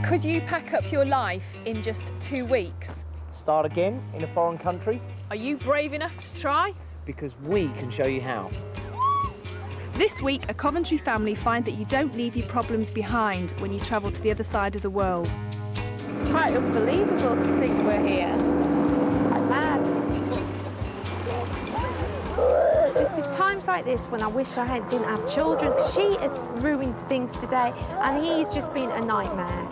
Could you pack up your life in just 2 weeks? Start again in a foreign country? Are you brave enough to try? Because we can show you how. This week, a Coventry family find that you don't leave your problems behind when you travel to the other side of the world. Quite unbelievable to think we're here. Quite mad. This is times like this when I wish I didn't have children, because she has ruined things today and he's just been a nightmare.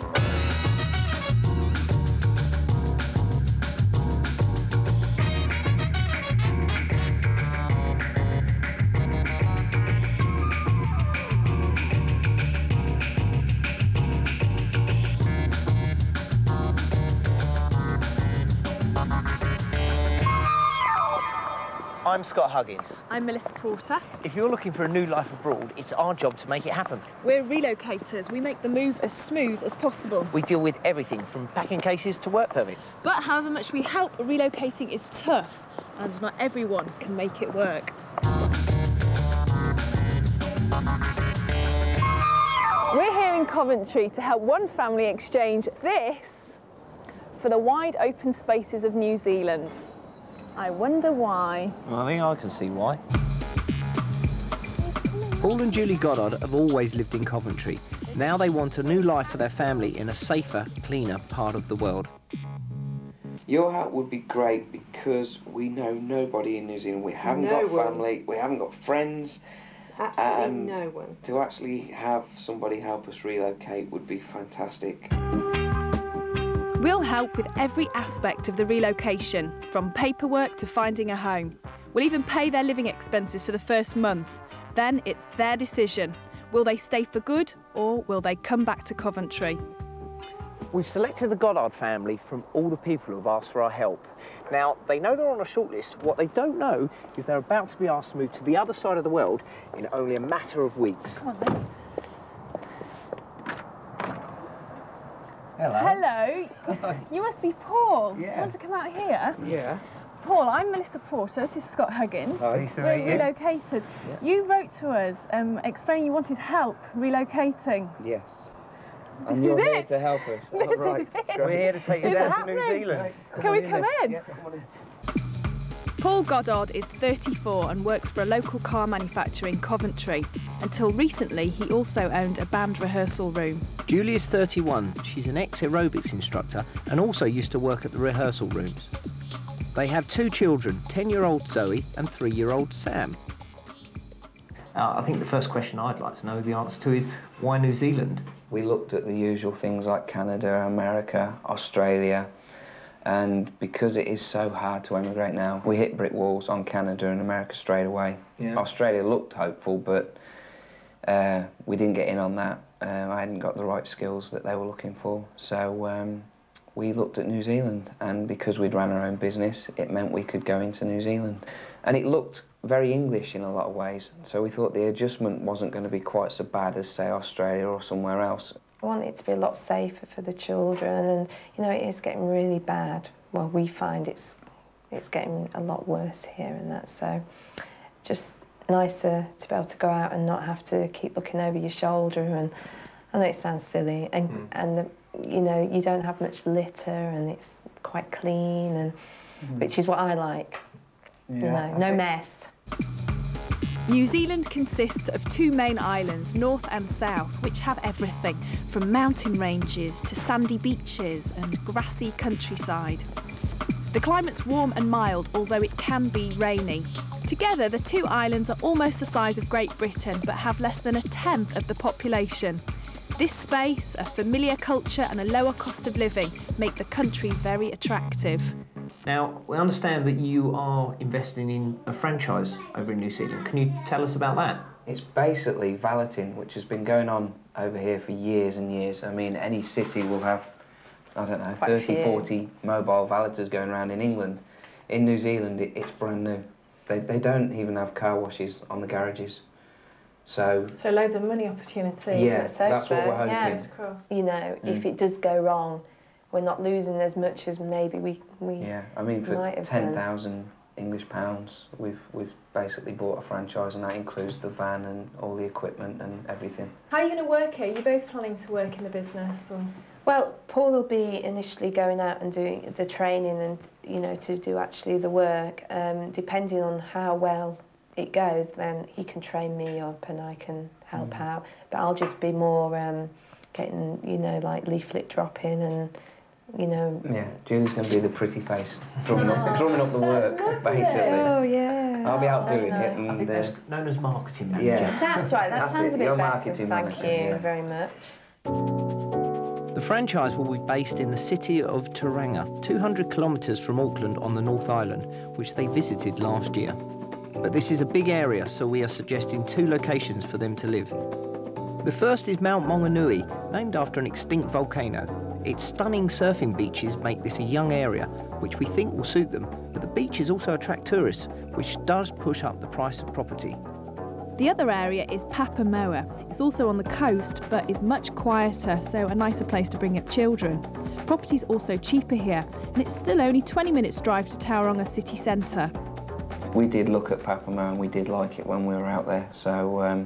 I'm Scott Huggins. I'm Melissa Porter. If you're looking for a new life abroad, it's our job to make it happen. We're relocators. We make the move as smooth as possible. We deal with everything from packing cases to work permits. But however much we help, relocating is tough, and not everyone can make it work. We're here in Coventry to help one family exchange this for the wide open spaces of New Zealand. I wonder why. Well, I think I can see why. Paul and Julie Goddard have always lived in Coventry. Now they want a new life for their family in a safer, cleaner part of the world. Your help would be great because we know nobody in New Zealand. We haven't got family, we haven't got friends. Absolutely no one. To actually have somebody help us relocate would be fantastic. We'll help with every aspect of the relocation, from paperwork to finding a home. We'll even pay their living expenses for the first month. Then it's their decision. Will they stay for good, or will they come back to Coventry? We've selected the Goddard family from all the people who have asked for our help. Now, they know they're on a shortlist. What they don't know is they're about to be asked to move to the other side of the world in only a matter of weeks. Come on, then. Hello. Hello. Hi. You must be Paul. Yeah. Do you want to come out here? Yeah. Paul, I'm Melissa Porter. This is Scott Huggins. Nice to We're meet you. relocators. Yeah. You wrote to us explaining you wanted help relocating. Yes. This And you're is here it. to help us. This All right. is it. We're here to take you Is down it to New happening? Zealand. Can we come in? Yeah, come on in. Paul Goddard is 34 and works for a local car manufacturer in Coventry. Until recently, he also owned a band rehearsal room. Julie is 31. She's an ex-aerobics instructor and also used to work at the rehearsal rooms. They have 2 children, 10-year-old Zoe and 3-year-old Sam. I think the first question I'd like to know the answer to is, why New Zealand? We looked at the usual things like Canada, America, Australia, and because it is so hard to emigrate now, we hit brick walls on Canada and America straight away. Yeah. Australia looked hopeful, but we didn't get in on that. I hadn't got the right skills that they were looking for, so we looked at New Zealand, and because we'd ran our own business, it meant we could go into New Zealand. And it looked very English in a lot of ways, so we thought the adjustment wasn't going to be quite so bad as, say, Australia or somewhere else. I want it to be a lot safer for the children, and you know, it is getting really bad. Well, we find it's getting a lot worse here and that, so just nicer to be able to go out and not have to keep looking over your shoulder. And I know it sounds silly, and you know, you don't have much litter and it's quite clean, and which is what I like. You know, no mess. New Zealand consists of 2 main islands, north and south, which have everything from mountain ranges to sandy beaches and grassy countryside. The climate's warm and mild, although it can be rainy. Together, the 2 islands are almost the size of Great Britain, but have less than 1/10 of the population. This space, a familiar culture and a lower cost of living make the country very attractive. Now, we understand that you are investing in a franchise over in New Zealand. Can you tell us about that? It's basically valeting, which has been going on over here for years and years. I mean, any city will have, I don't know, 30, 40 mobile valeters going around in England. In New Zealand, it's brand new. They don't even have car washes on the garages. So loads of money opportunities. yeah, that's what we're hoping. Yeah. You know, if it does go wrong, we're not losing as much as maybe we yeah, I mean, for might have 10,000 English pounds. We've basically bought a franchise, and that includes the van and all the equipment and everything. How are you going to work it? Are you both planning to work in the business? Or? Well, Paul will be initially going out and doing the training and, you know, to do actually the work. Depending on how well it goes, then he can train me up and I can help out. But I'll just be more getting, you know, like leaflet dropping and, you know... Yeah, Julie's going to be the pretty face, drumming up the work, basically. Oh, yeah. I'll be out doing nice. it. And, I think that's known as marketing manager. Yeah. That's right, that sounds a bit You're better. marketing Thank manager, you yeah. very much. The franchise will be based in the city of Tauranga, 200 kilometres from Auckland on the North Island, which they visited last year. But this is a big area, so we are suggesting 2 locations for them to live. The first is Mount Maunganui, named after an extinct volcano. Its stunning surfing beaches make this a young area, which we think will suit them, but the beaches also attract tourists, which does push up the price of property. The other area is Papamoa. It's also on the coast, but is much quieter, so a nicer place to bring up children. Property's also cheaper here, and it's still only 20 minutes drive to Tauranga city centre. We did look at Papamoa and we did like it when we were out there, so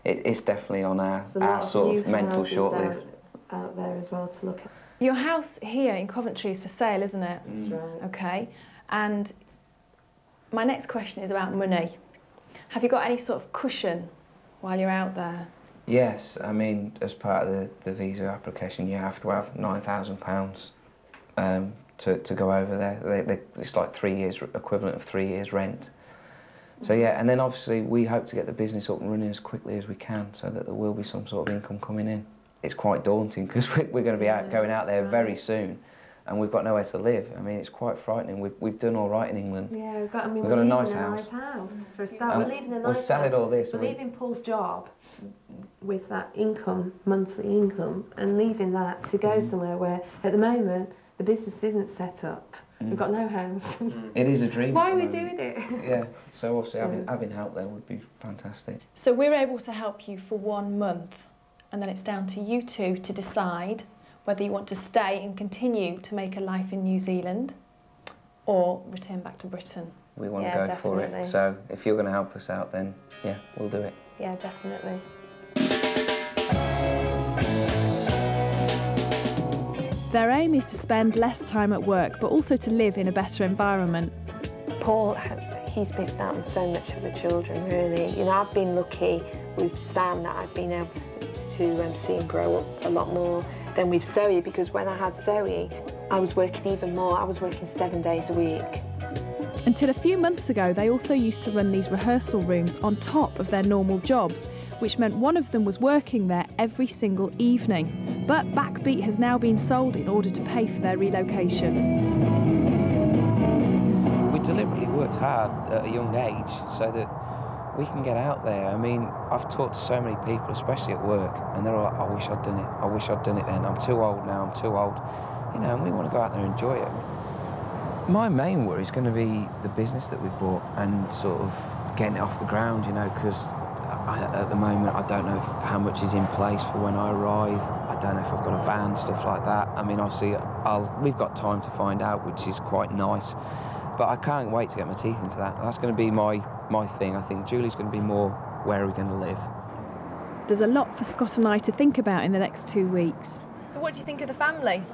it's definitely on our sort of mental shortlist. Out there as well to look at. Your house here in Coventry is for sale, isn't it? That's right. Okay, and my next question is about money. Have you got any sort of cushion while you're out there? Yes, I mean, as part of the visa application, you have to have £9,000 to go over there. It's like 3 years, equivalent of 3 years rent. So yeah, and then obviously we hope to get the business up and running as quickly as we can so that there will be some sort of income coming in. It's quite daunting because we're going to be going out there very soon, and we've got nowhere to live. I mean, it's quite frightening. We've done all right in England. Yeah, we've got a nice house. For a start. We're leaving a nice We're selling house. all this. We're leaving Paul's job with that income, monthly income, and leaving that to go somewhere where, at the moment, the business isn't set up. We've got no house. It is a dream. Why are we doing it? Yeah, so obviously having help there would be fantastic. So we're able to help you for 1 month, and then it's down to you two to decide whether you want to stay and continue to make a life in New Zealand or return back to Britain. We want to go for it. So if you're going to help us out, then yeah, we'll do it. Yeah, definitely. Their aim is to spend less time at work, but also to live in a better environment. Paul, he's missed out on so much of the children, really. You know, I've been lucky with Sam that I've been able to see him grow up a lot more than with Zoe, because when I had Zoe, I was working even more. I was working 7 days a week. Until a few months ago, they also used to run these rehearsal rooms on top of their normal jobs, which meant one of them was working there every single evening. But Backbeat has now been sold in order to pay for their relocation. We deliberately worked hard at a young age so that we can get out there. I mean, I've talked to so many people, especially at work, and they're all like, I wish I'd done it. I wish I'd done it then. I'm too old now, I'm too old. You know, and we want to go out there and enjoy it. My main worry is going to be the business that we've bought and sort of getting it off the ground, you know, because at the moment I don't know how much is in place for when I arrive. I don't know if I've got a van, stuff like that. I mean, obviously, we've got time to find out, which is quite nice. But I can't wait to get my teeth into that. That's going to be my thing. I think Julie's going to be more, where are we going to live? There's a lot for Scott and I to think about in the next 2 weeks. So what do you think of the family?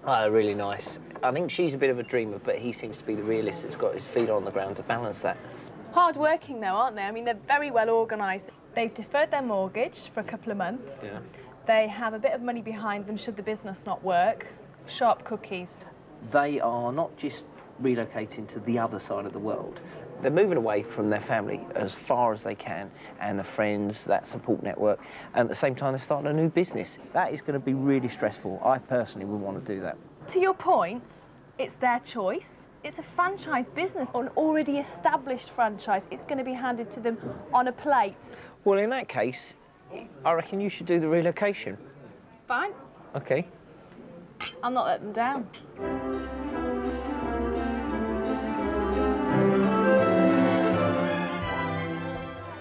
Really nice. I think she's a bit of a dreamer, but he seems to be the realist that's got his feet on the ground to balance that. Hard working though, aren't they? I mean, they're very well organised. They've deferred their mortgage for a couple of months. Yeah. They have a bit of money behind them should the business not work. Sharp cookies. They are not just relocating to the other side of the world. They're moving away from their family as far as they can, and the friends, that support network, and at the same time they're starting a new business. That is going to be really stressful. I personally would want to do that. To your point, it's their choice. It's a franchise business, an already established franchise. It's going to be handed to them on a plate. Well, in that case, I reckon you should do the relocation. Fine. Okay. I'll not let them down.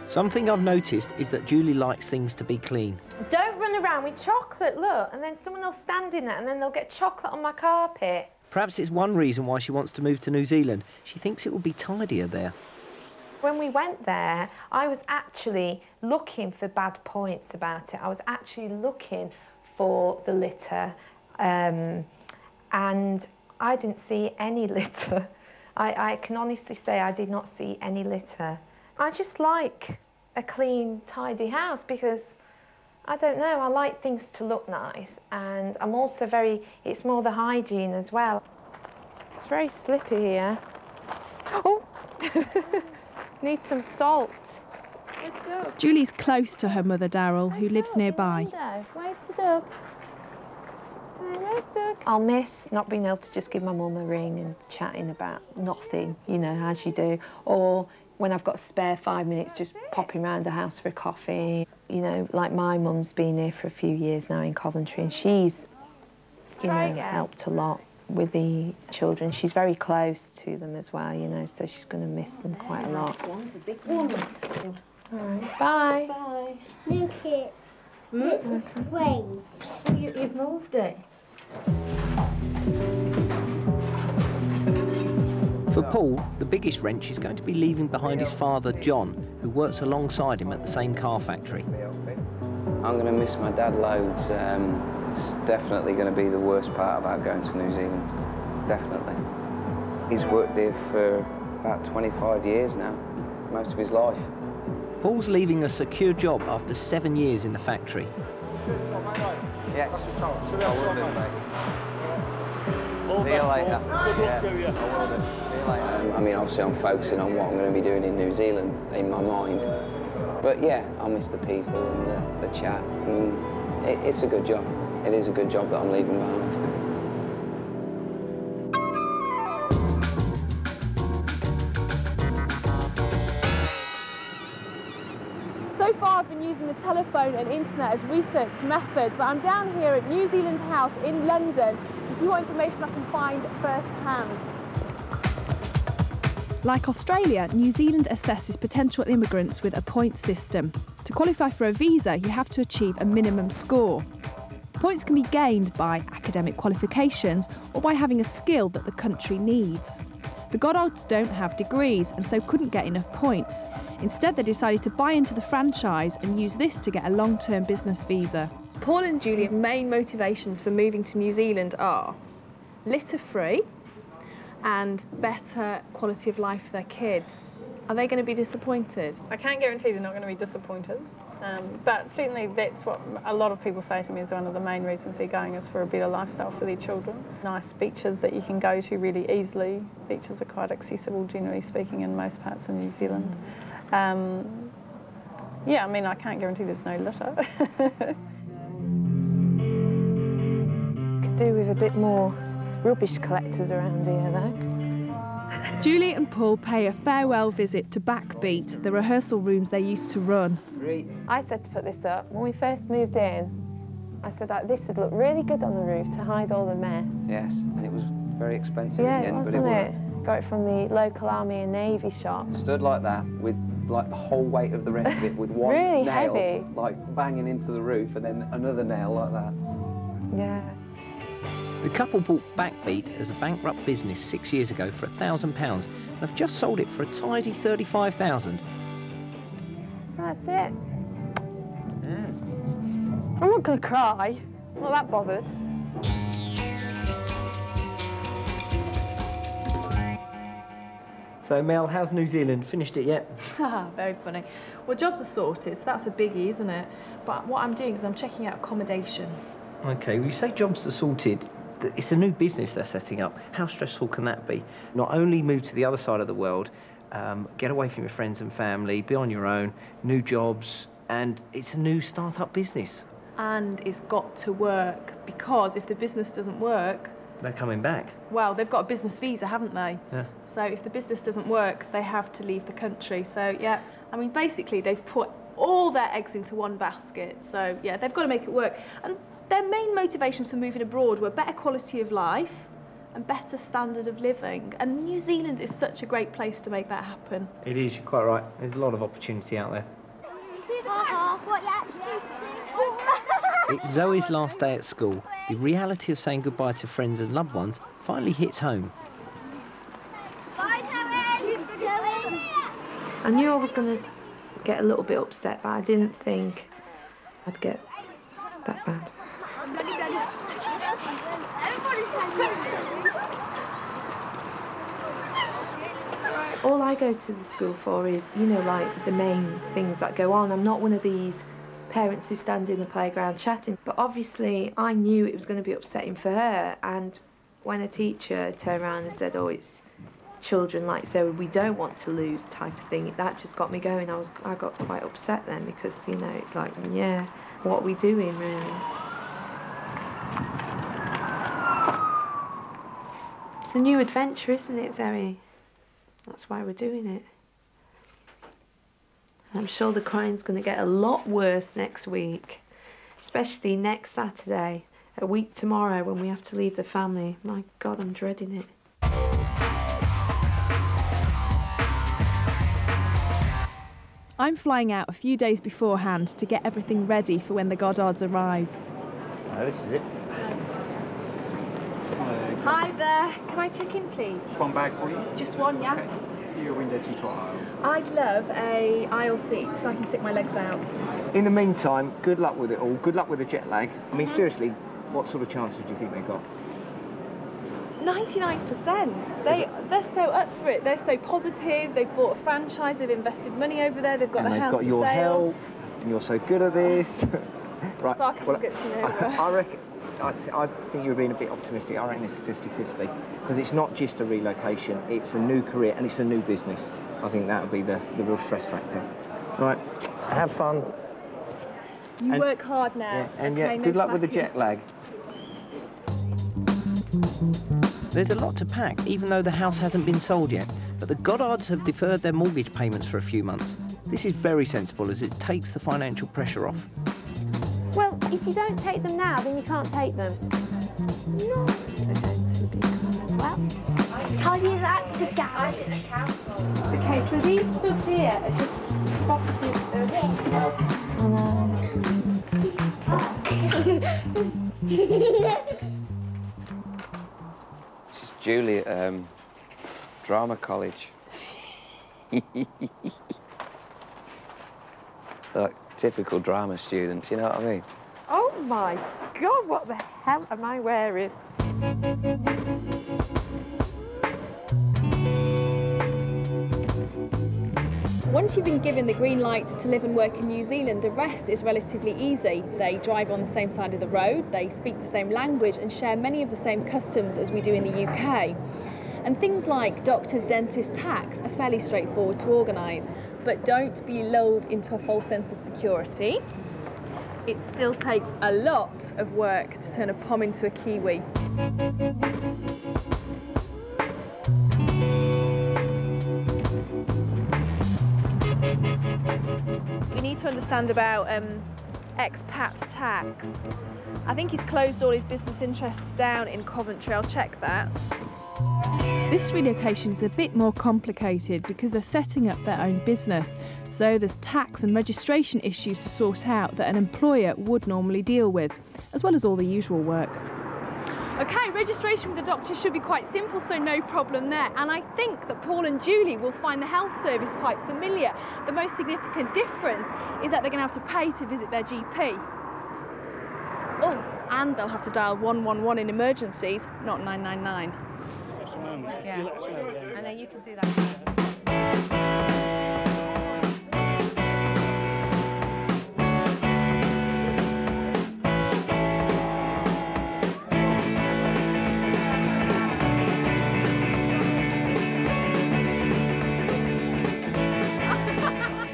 Something I've noticed is that Julie likes things to be clean. Don't run around with chocolate, look, and then someone will stand in it and then they'll get chocolate on my carpet. Perhaps it's one reason why she wants to move to New Zealand. She thinks it will be tidier there. When we went there, I was actually looking for bad points about it. I was actually looking for the litter, and I didn't see any litter. I can honestly say I did not see any litter. I just like a clean, tidy house because, I don't know, I like things to look nice, and I'm also it's more the hygiene as well. It's very slippy here. Oh! Need some salt. Let's go. Julie's close to her mother Daryl, who lives nearby. Wave to Doug. Where's Doug? I'll miss not being able to just give my mum a ring and chatting about nothing, you know, as you do. Or when I've got a spare 5 minutes, just popping around the house for a coffee. You know, like my mum's been here for a few years now in Coventry, and she's, you know, helped a lot with the children. She's very close to them as well, you know, so she's going to miss them quite a lot. Big ones. All right, bye. Bye. Look it. Look, wait. You've moved it. For Paul, the biggest wrench is going to be leaving behind his father, John, who works alongside him at the same car factory. I'm going to miss my dad loads. It's definitely going to be the worst part about going to New Zealand. Definitely. He's worked here for about 25 years now, most of his life. Paul's leaving a secure job after 7 years in the factory. Yes. I will do, mate. See you later. Yeah, I will do. See you later. I mean, obviously I'm focusing on what I'm going to be doing in New Zealand in my mind. But yeah, I'll miss the people and the chat. And it's a good job. It is a good job that I'm leaving behind. So far I've been using the telephone and internet as research methods, but I'm down here at New Zealand House in London to see what information I can find firsthand. Like Australia, New Zealand assesses potential immigrants with a points system. To qualify for a visa, you have to achieve a minimum score. Points can be gained by academic qualifications or by having a skill that the country needs. The Goddards don't have degrees and so couldn't get enough points. Instead, they decided to buy into the franchise and use this to get a long-term business visa. Paul and Julie's main motivations for moving to New Zealand are litter-free and better quality of life for their kids. Are they going to be disappointed? I can't guarantee they're not going to be disappointed, but certainly that's what a lot of people say to me is one of the main reasons they're going, is for a better lifestyle for their children. Nice beaches that you can go to really easily. Beaches are quite accessible, generally speaking, in most parts of New Zealand. Yeah, I mean, I can't guarantee there's no litter. Could do with a bit more rubbish collectors around here, though. Julie and Paul pay a farewell visit to Backbeat, the rehearsal rooms they used to run. I said to put this up. When we first moved in, I said that this would look really good on the roof to hide all the mess. Yes, and it was very expensive Yeah, at the end, but it wasn't worked. it? Got it from the local Army and Navy shop. Stood like that with like the whole weight of the rest of it with one Really nail heavy. like banging into the roof and then another nail like that. Yeah. The couple bought Backbeat as a bankrupt business 6 years ago for £1,000 and have just sold it for a tidy $35,000. That's it. I'm not going to cry. I'm not that bothered. So Mel, how's New Zealand? Finished it yet? Very funny. Well, jobs are sorted, so that's a biggie, isn't it? But what I'm doing is I'm checking out accommodation. Okay, well, you say jobs are sorted. It's a new business they're setting up. How stressful can that be? Not only move to the other side of the world, get away from your friends and family, be on your own, new jobs, and it's a new start-up business. And it's got to work, because if the business doesn't work... They're coming back. Well, they've got a business visa, haven't they? Yeah. So if the business doesn't work, they have to leave the country. So, yeah, I mean, basically, they've put all their eggs into one basket. So, yeah, they've got to make it work. And their main motivations for moving abroad were better quality of life and better standard of living. And New Zealand is such a great place to make that happen. It is, you're quite right. There's a lot of opportunity out there. What you actually It's Zoe's last day at school. The reality of saying goodbye to friends and loved ones finally hits home. I knew I was going to get a little bit upset, but I didn't think I'd get that bad. All I go to the school for is, you know, like the main things that go on. I'm not one of these parents who stand in the playground chatting, but obviously I knew it was going to be upsetting for her, and when a teacher turned around and said, oh, it's children like Zoe we don't want to lose type of thing, that just got me going. I got quite upset then, because, you know, it's like, yeah, what are we doing really? It's a new adventure, isn't it, Zoe? That's why we're doing it. I'm sure the crying's going to get a lot worse next week, especially next Saturday, a week tomorrow when we have to leave the family. My God, I'm dreading it. I'm flying out a few days beforehand to get everything ready for when the Goddards arrive. Oh, this is it. Hi there, can I check in please? One bag for you? Just one, yeah? Okay. Your window seat or aisle? I'd love a aisle seat so I can stick my legs out. In the meantime, good luck with it all. Good luck with the jet lag. I mean, seriously, what sort of chances do you think they got? 99%. They're so up for it. They're so positive. They've bought a franchise. They've invested money over there. They've got the house for sale. They've got your help. And you're so good at this. Right. Sarcasm gets you nowhere. I think you're being a bit optimistic. I reckon it's a 50-50, because it's not just a relocation, it's a new career and it's a new business. I think that would be the real stress factor. Right, have fun. You work hard now. Yeah, and okay, good luck with the slacking. jet lag. There's a lot to pack, even though the house hasn't been sold yet. But the Goddards have deferred their mortgage payments for a few months. This is very sensible, as it takes the financial pressure off. Well, if you don't take them now, then you can't take them. No. Well, tell you that to Goddard. Okay, so these stuff here are just boxes of... This is Julie at drama college. Like typical drama students, you know what I mean? Oh my God, what the hell am I wearing? Once you've been given the green light to live and work in New Zealand, the rest is relatively easy. They drive on the same side of the road, they speak the same language and share many of the same customs as we do in the UK. And things like doctors, dentists, tax are fairly straightforward to organise. But don't be lulled into a false sense of security. It still takes a lot of work to turn a Pom into a Kiwi. We need to understand about expat tax. I think he's closed all his business interests down in Coventry. I'll check that. This relocation is a bit more complicated because they're setting up their own business, so there's tax and registration issues to sort out that an employer would normally deal with, as well as all the usual work. Okay, registration with the doctor should be quite simple, so no problem there. And I think that Paul and Julie will find the health service quite familiar. The most significant difference is that they're going to have to pay to visit their GP. Oh, and they'll have to dial 111 in emergencies, not 999. Yeah, and then you can do that.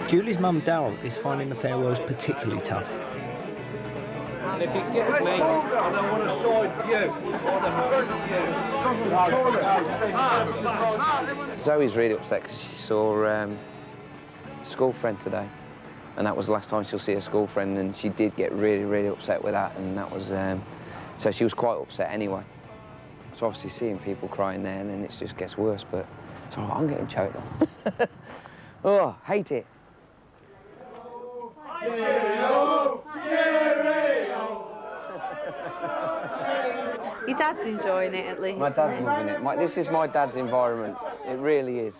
Julie's mum, Daryl, is finding the farewells particularly tough. And if you get me, I don't want a side view. Zoe's really upset because she saw a school friend today, and that was the last time she'll see a school friend, and she did get really, really upset with that, and that was, so she was quite upset anyway. So obviously seeing people crying there, and then it just gets worse, but it's all right, I'm getting choked on. Oh, hate it. Cheerio! Cheerio! Your dad's enjoying it at least. My dad's loving it. This is my dad's environment. It really is.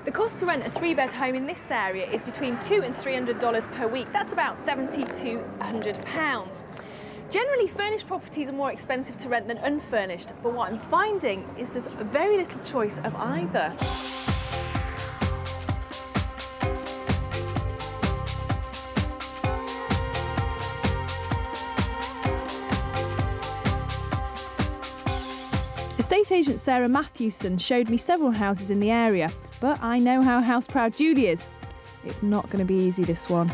The cost to rent a 3-bed home in this area is between $200 and $300 per week. That's about £70 to £100. Generally, furnished properties are more expensive to rent than unfurnished, but what I'm finding is there's very little choice of either. Estate agent Sarah Matthewson showed me several houses in the area, but I know how house-proud Julie is. It's not going to be easy, this one.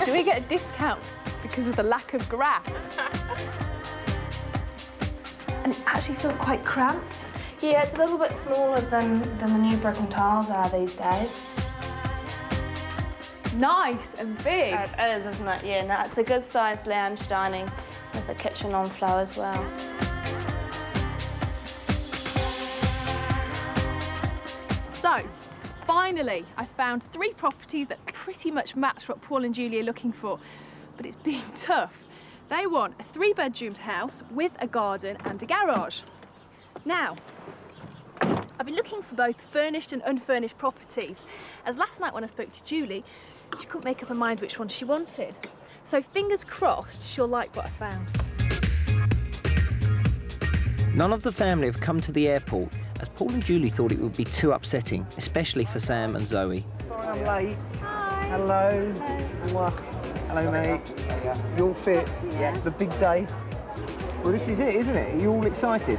Do we get a discount because of the lack of grass? And it actually feels quite cramped. Yeah, it's a little bit smaller than the new brick and tiles are these days. Nice and big. It is, isn't it? Yeah, no, it's a good sized lounge dining with the kitchen on flow as well. So, finally, I found 3 properties that pretty much match what Paul and Julie are looking for, but it's been tough. They want a 3-bedroomed house with a garden and a garage. Now, I've been looking for both furnished and unfurnished properties, as last night when I spoke to Julie, she couldn't make up her mind which one she wanted. So fingers crossed she'll like what I found. None of the family have come to the airport, as Paul and Julie thought it would be too upsetting, especially for Sam and Zoe. Sorry I'm late. Hi. Hello. Hello, hello mate. You all fit? Yes. The big day? Well, this is it, isn't it? Are you all excited?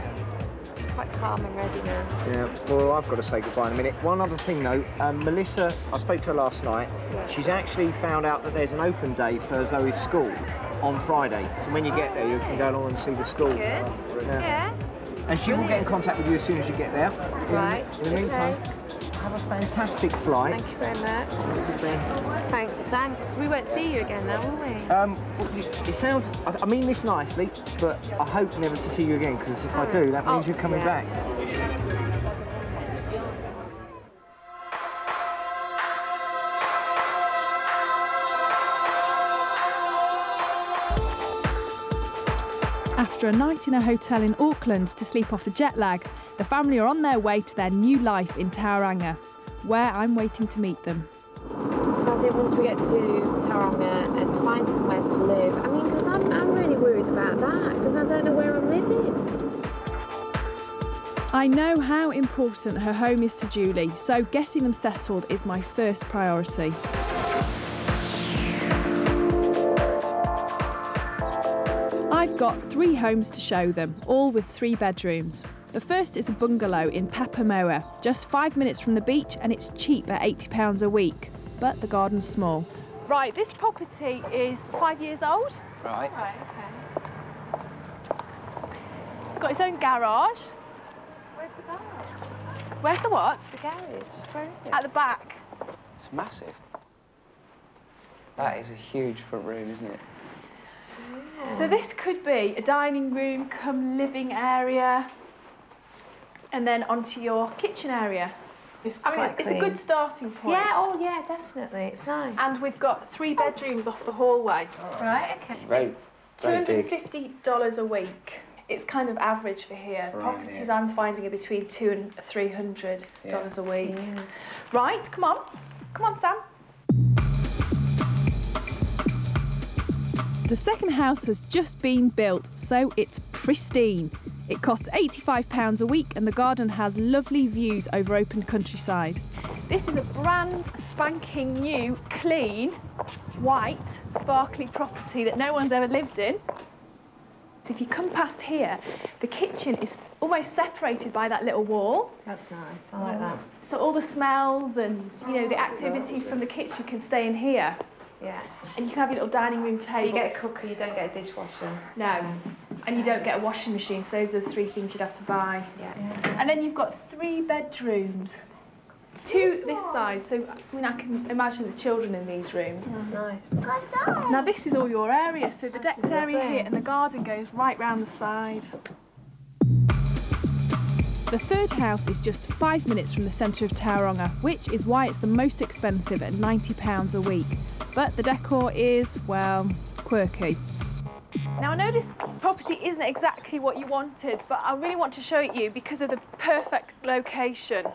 Quite calm and ready now. Yeah, well, I've got to say goodbye in a minute. One other thing, though. Melissa, I spoke to her last night. Yeah. She's actually found out that there's an open day for Zoe's school on Friday. So when you get there, you can go along and see the school. Good. Yeah. And she will get in contact with you as soon as you get there. Right. In the meantime, have a fantastic flight. Thank you very much. Good friends. Thanks. We won't see you again now, will we? Well, it sounds, I mean this nicely, but I hope never to see you again, because if I do, that means you're coming back. After a night in a hotel in Auckland to sleep off the jet lag, the family are on their way to their new life in Tauranga, where I'm waiting to meet them. So I think once we get to Tauranga and find somewhere to live, I mean, because I'm really worried about that, because I don't know where I'm living. I know how important her home is to Julie, so getting them settled is my first priority. I've got 3 homes to show them, all with 3 bedrooms. The first is a bungalow in Papamoa, just 5 minutes from the beach, and it's cheap at £80 a week, but the garden's small. Right, this property is 5 years old. Right. Right, okay. It's got its own garage. Where's the garage? Where's the what? The garage. Where is it? At the back. It's massive. That is a huge front room, isn't it? So this could be a dining room come living area, and then onto your kitchen area. It's a good starting point. Yeah, oh yeah, definitely. It's nice. And we've got 3 bedrooms off the hallway. Right, okay. Very big. $250 a week. It's kind of average for here. Right, Properties yeah. I'm finding are between $200 and $300 a week. Yeah. Right, come on, Sam. The second house has just been built, so it's pristine. It costs £85 a week and the garden has lovely views over open countryside. This is a brand spanking new, clean, white, sparkly property that no one's ever lived in. So if you come past here, the kitchen is almost separated by that little wall. That's nice, I like that. So all the smells and, you know, the activity from the kitchen can stay in here. Yeah. And you can have your little dining room table. So you get a cooker, you don't get a dishwasher. No. And you don't get a washing machine, so those are the 3 things you'd have to buy. Yeah. And then you've got 3 bedrooms. 2 this size, so I mean I can imagine the children in these rooms. That's nice. Now this is all your area, so the decked area lovely. here and the garden goes right round the side. The third house is just 5 minutes from the centre of Tauranga, which is why it's the most expensive at £90 a week. But the decor is, well, quirky. Now I know this property isn't exactly what you wanted, but I really want to show it you because of the perfect location.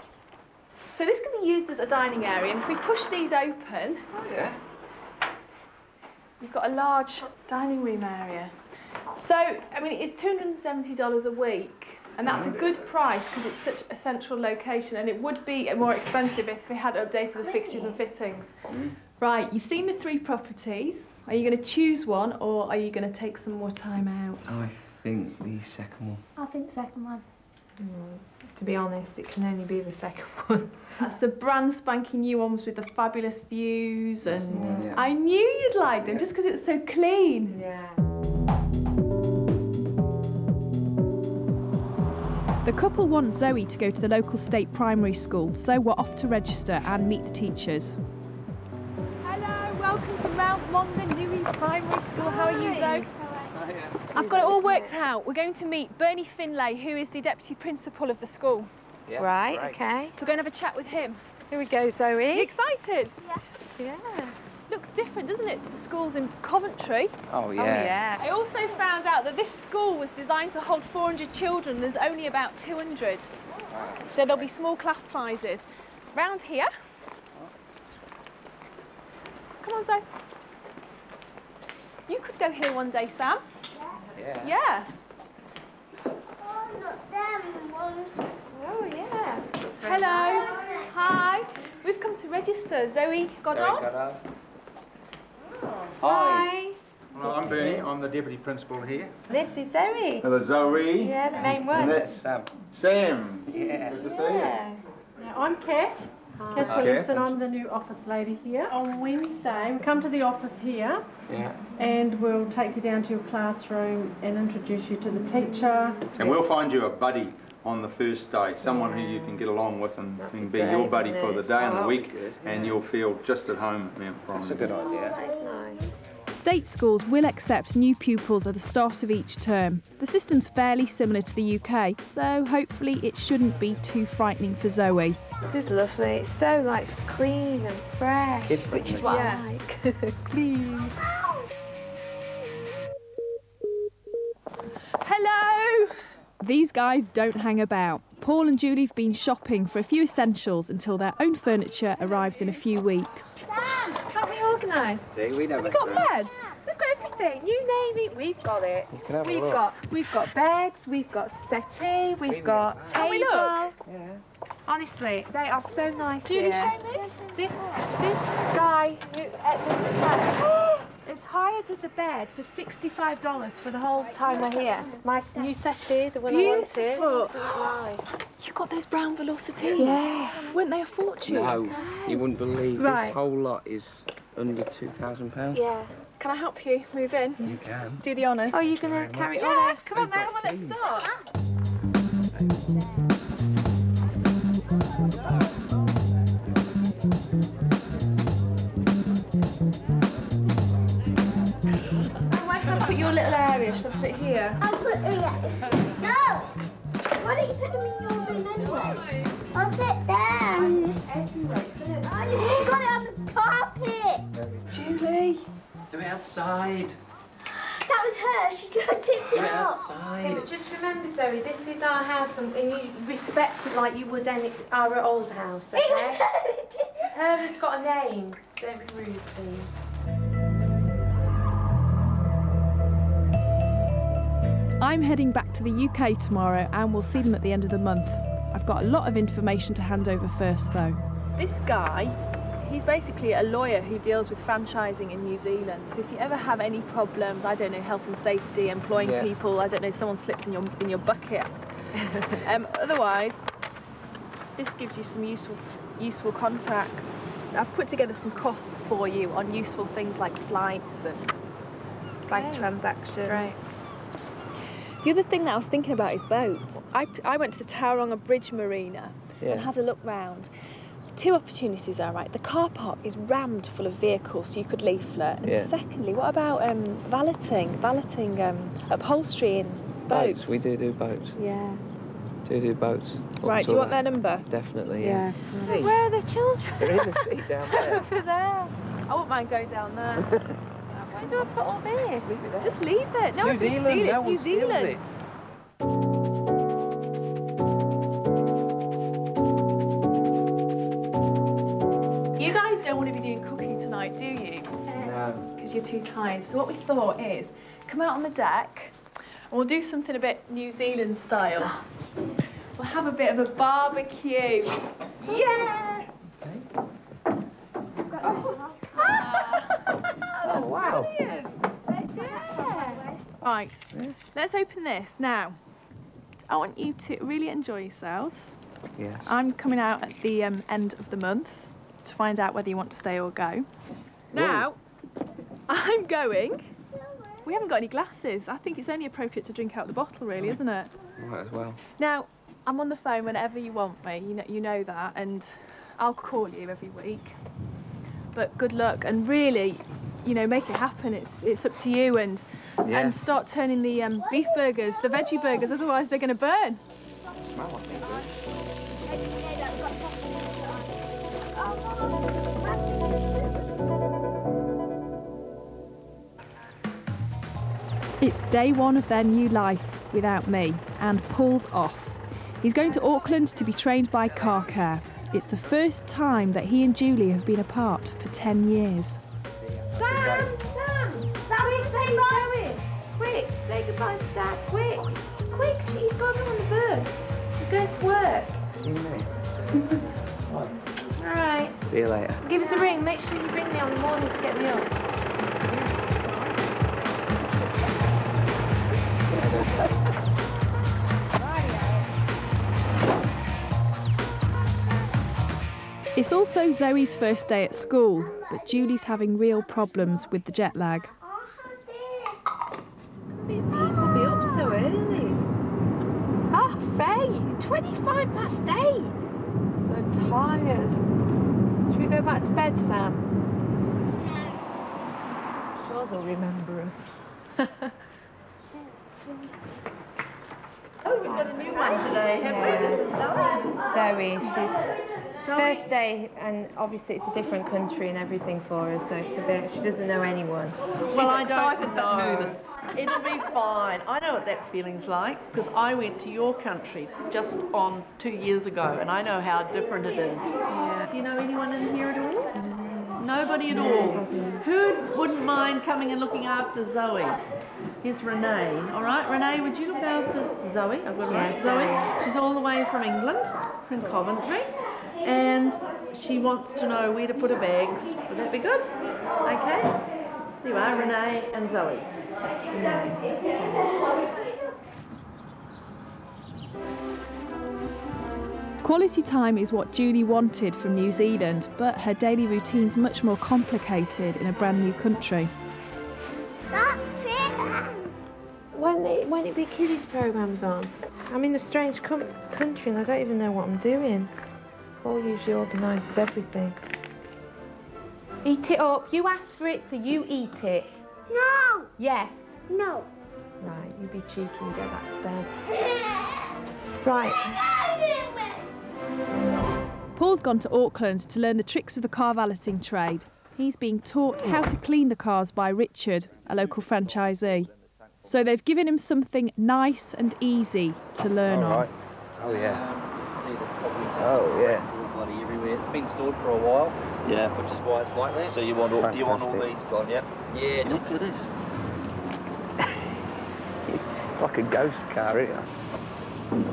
So this can be used as a dining area, and if we push these open, you've got a large dining room area. So, I mean, it's $270 a week, and that's a good price because it's such a central location, and it would be more expensive if we had updated the fixtures and fittings. Right, you've seen the 3 properties. Are you going to choose one, or are you going to take some more time out? I think the second one. I think the second one. To be honest, it can only be the second one. That's the brand spanking new ones with the fabulous views, and Yeah. I knew you'd like them just because it was so clean. Yeah. The couple want Zoe to go to the local state primary school, so we're off to register and meet the teachers. Hello, welcome to Mount Monda Nui Primary School. How are you, Zoe? I've got it all worked out. We're going to meet Bernie Finlay, who is the deputy principal of the school. Yeah, Right, great. okay. So we're going to have a chat with him. Here we go, Zoe. Are you excited? Yeah. Looks different, doesn't it, to the schools in Coventry? Oh, yeah. Oh, yeah. I also found out that this school was designed to hold 400 children. There's only about 200. So there'll be small class sizes. Round here. Come on, Zoe. You could go here one day, Sam. Yeah. Yeah. Oh, not them ones. Oh, yeah. Hello. Hi. We've come to register. Zoe Goddard. Hi. Well, I'm Bernie, I'm the Deputy Principal here. This is Zoe. Hello, Zoe. Yeah, the main one. And that's Sam. Yeah. Good to see you. I'm Kath. Kath Hi. Williamson, I'm the new office lady here. On Wednesday, we come to the office here and we'll take you down to your classroom and introduce you to the teacher. And we'll find you a buddy on the first day, someone who you can get along with and can be your buddy for the day and the week, and you'll feel just at home at Mount Primary. That's a good idea. That's nice. State schools will accept new pupils at the start of each term. The system's fairly similar to the UK, so hopefully it shouldn't be too frightening for Zoe. This is lovely. It's so like clean and fresh, which is what I like. Clean. Hello! These guys don't hang about. Paul and Julie have been shopping for a few essentials until their own furniture arrives in a few weeks. Sam, can't we organise? See, we never. Have you got beds? We've got everything. You name it, we've got it. You can have a We've look. got beds, we've got settee, we've got table. Can we look? Yeah. Honestly, they are so nice. Julie, here. show me. This guy who at this house is hired as a bed for $65 for the whole time we're here. My new settee, the one I wanted. Beautiful. Nice. You got those brown velocities? Yeah. Weren't they a fortune? No, you wouldn't believe Right. this whole lot is under £2,000. Yeah. Can I help you move in? You can. Do the honours. Oh, you're gonna carry Yeah, on? come on then, let's start. Where can I put your little area? Should I put it here? I'll put it here. No! Why don't you put them in your room anyway? I'll sit there. You got it on the carpet. Julie. Do it outside. That was her. She got tipped Do it out. outside. But just remember, Zoe, this is our house and you respect it like you would our old house, okay? Her has got a name. Don't be rude, please. I'm heading back to the UK tomorrow and we'll see them at the end of the month. I've got a lot of information to hand over first though. This guy, he's basically a lawyer who deals with franchising in New Zealand. So if you ever have any problems, I don't know, health and safety, employing people, I don't know, someone slips in your bucket. Otherwise, this gives you some useful contacts. I've put together some costs for you on useful things like flights and bank transactions. Right. The other thing that I was thinking about is boats. I went to the Tauranga Bridge Marina and had a look round. Two opportunities are right. The car park is rammed full of vehicles, so you could leaflet. And secondly, what about valeting upholstery in boats? We do boats. Yeah. Do boats. Right, do you want their number? Definitely, yeah. Hey. Where are the children? They're in the seat down there. Over there. I wouldn't mind going down there. Where do I put all this? Leave it there. Just leave it. No one can steal it. It's New Zealand. You guys don't want to be doing cooking tonight, do you? No. Because you're too tired. So what we thought is, come out on the deck and we'll do something a bit New Zealand style. We'll have a bit of a barbecue. Yeah! Oh, wow. Right, let's open this. Now, I want you to really enjoy yourselves. Yes. I'm coming out at the end of the month to find out whether you want to stay or go. Now, I'm going. We haven't got any glasses. I think it's only appropriate to drink out the bottle, really, isn't it? Might as well. Now, I'm on the phone whenever you want me. You know that, and I'll call you every week. But good luck, and really, you know, make it happen. It's up to you, and start turning the beef burgers, the veggie burgers. Otherwise, they're going to burn. Smell, I think. It's day one of their new life without me, and Paul's off. He's going to Auckland to be trained by Car Care. It's the first time that he and Julie have been apart for 10 years. Sam! Quick, say bye! Quick, say goodbye to Dad, quick! Quick, he's got to go on the bus. He's going to work. Alright. See you later. Give us a ring. Make sure you ring me on the morning to get me up. It's also Zoe's first day at school, but Julie's having real problems with the jet lag. People be up so early. Oh, Faye, 25 past 8. So tired. Should we go back to bed, Sam? I'm sure they'll remember us. Oh, we've got a new one today, haven't we? This is Zoe. She's first day, and obviously it's a different country and everything for her, so it's a bit, she doesn't know anyone. Well, I don't know. It'll be fine. I know what that feeling's like, because I went to your country just on 2 years ago, and I know how different it is. Yeah. Do you know anyone in here at all? Nobody at all. Who wouldn't mind coming and looking after Zoe? Here's Renee. All right, Renee, would you look after Zoe? I've got Yes, Zoe. She's all the way from England, from Coventry, and she wants to know where to put her bags. Would that be good? Okay. There you are, Renee and Zoe. Quality time is what Julie wanted from New Zealand, but her daily routine's much more complicated in a brand new country. When it be kiddies programs on? I'm in a strange country and I don't even know what I'm doing. Paul usually organises everything. Eat it up. You asked for it, so you eat it. No! Yes. No. Right, you be cheeky and go back to bed. Right. Paul's gone to Auckland to learn the tricks of the car valeting trade. He's being taught how to clean the cars by Richard, a local franchisee. So they've given him something nice and easy to learn on. Oh yeah. Oh yeah. Bloody everywhere. It's been stored for a while. Yeah. Which is why it's like that. So you want all these gone, yeah? Yeah. Look at this. It's like a ghost car, isn't it?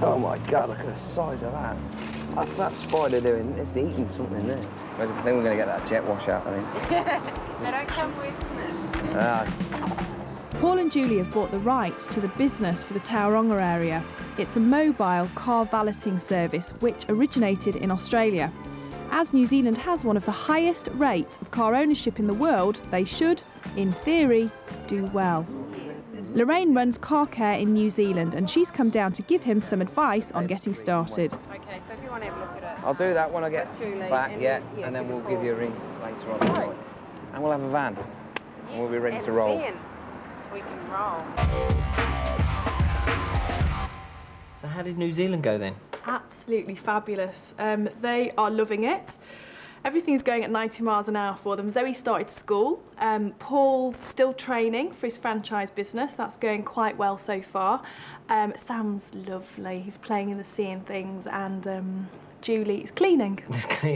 Oh my God! Look at the size of that. That's that spider doing. It's eating something there. I think we're going to get that jet wash out. I think. They don't come with. Paul and Julie have bought the rights to the business for the Tauranga area. It's a mobile car valeting service which originated in Australia. As New Zealand has one of the highest rates of car ownership in the world, they should, in theory, do well. Lorraine runs Car Care in New Zealand and she's come down to give him some advice on getting started. Okay, so if you want to have a look at it. I'll do that when I get Julie, back, and yeah, then, and then we'll give you a ring later on. Right. And we'll have a van. And we'll be ready to roll. We can roll. So how did New Zealand go then? Absolutely fabulous. They are loving it. Everything's going at 90 miles an hour for them. Zoe started school. Paul's still training for his franchise business. That's going quite well so far. Sam's lovely. He's playing in the sea and things, and Julie is cleaning.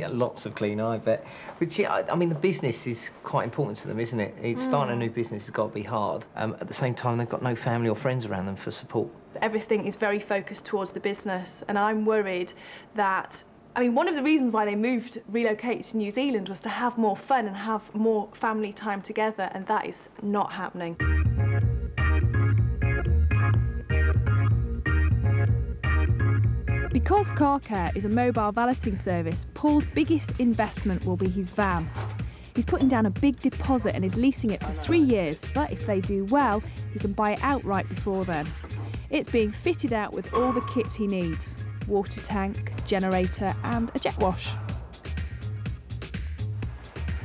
Lots of cleaning, I bet. But yeah, I mean, the business is quite important to them, isn't it? Starting a new business has got to be hard. At the same time, they've got no family or friends around them for support. Everything is very focused towards the business, and I'm worried that, I mean, one of the reasons why they relocated to New Zealand was to have more fun and have more family time together, and that is not happening. Because Car Care is a mobile valeting service, Paul's biggest investment will be his van. He's putting down a big deposit and is leasing it for 3 years, but if they do well, he can buy it outright before then. It's being fitted out with all the kits he needs: water tank, generator and a jet wash.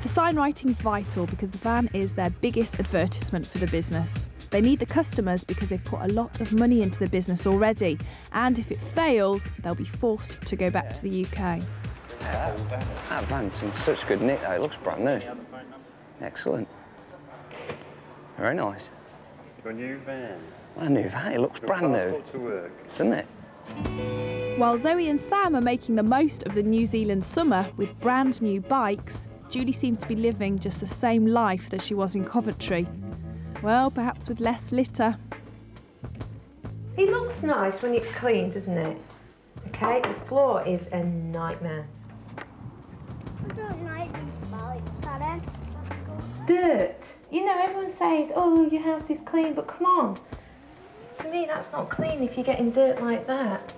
The sign writing is vital because the van is their biggest advertisement for the business. They need the customers because they've put a lot of money into the business already, and if it fails, they'll be forced to go back to the UK. That van's in such good nick though, it looks brand new. Excellent. Very nice. Your new van. My new van, it looks brand new. To work. Doesn't it? While Zoe and Sam are making the most of the New Zealand summer with brand new bikes, Julie seems to be living just the same life that she was in Coventry. Well, perhaps with less litter. It looks nice when it's clean, doesn't it? Okay, the floor is a nightmare. I don't like these bikes, Daddy. Dirt. You know, everyone says, oh, your house is clean, but come on. To me, that's not clean if you're getting dirt like that.